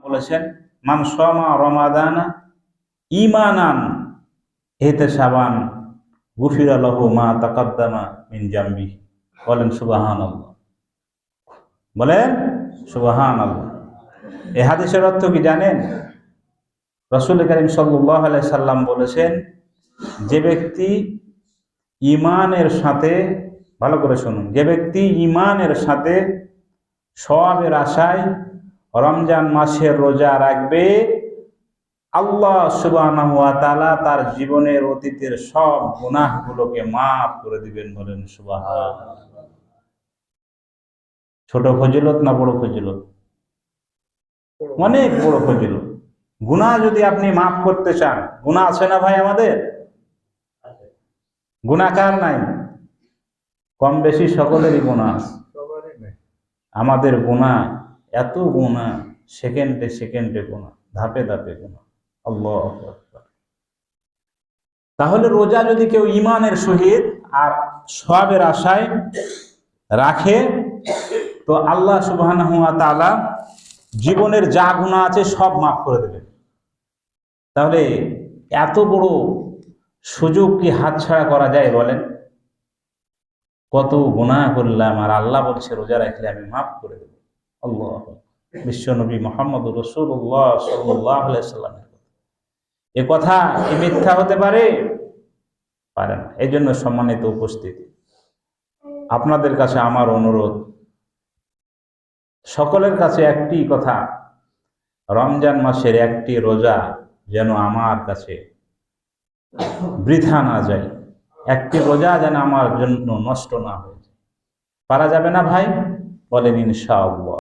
বলেছেন, মান সামা রমাদানা ঈমানান ইহতিসাবান গুফিরা লাহু মা তাকাদ্দামা মিন জামবি। বলেন সুবহানাল্লাহ, বলেন সুবহানাল্লাহ। এই হাদিসের অর্থ কি জানেন? রাসূল কারীম সাল্লাল্লাহু আলাইহি সাল্লাম বলেছেন, যে ব্যক্তি ঈমানের সাথে, ভালো করে শুনুন, যে ব্যক্তি ঈমানের সাথে সওয়াবের আশায় রমজান মাসের রোজা রাখবে, আল্লাহ সুবহানাহু ওয়া তাআলা তার জীবনের অতীতের সব গুনাহগুলোকে মাফ করে দিবেন। বলেন সুবহানাল্লাহ। ছোট ফজিলত না বড় ফজিলত? অনেক বড় ফজিলত। গুনাহ যদি আপনি মাফ করতে চান, গুনাহ আছে না ভাই? আমাদের গুনাহ কার নাই? কম বেশি সকলেরই গুনাহ আছে। আমাদের গুনাহ, এত গুনাহ, সেকেন্ডে সেকেন্ডে গুনাহ, ধাপে ধাপে গুনাহ। আল্লাহু আকবার। তাহলে রোজা যদি কেউ ঈমানের সহিত আর সওয়াবের আশায় রাখে, তো আল্লাহ সুবহানাহু ওয়া তাআলা জীবনের যা গুনাহ আছে সব মাফ করে দেবেন। তাহলে এত বড় সুযোগ কি হাতছাড়া করা যায় বলেন? কত গুনাহ করলাম আর আল্লাহ বলছে রোজা রাখলে আমি মাফ করে দেব। আল্লাহ, বিশ্বনবী মুহাম্মদুর রাসূলুল্লাহ সাল্লাল্লাহু আলাইহি ওয়াসাল্লামের কথা। এ কথা কি মিথ্যা হতে পারে? পারে না। এই জন্য সম্মানিত উপস্থিতি, আপনাদের কাছে আমার অনুরোধ, সকলের কাছে একটি কথা, রমজান মাসের একটি রোজা যেন আমার কাছে বৃথা না যায়, একটি রোজা যেন আমার জন্য নষ্ট না হয়ে যায়। পারা যাবে না ভাই? বলেন ইনশাআল্লাহ।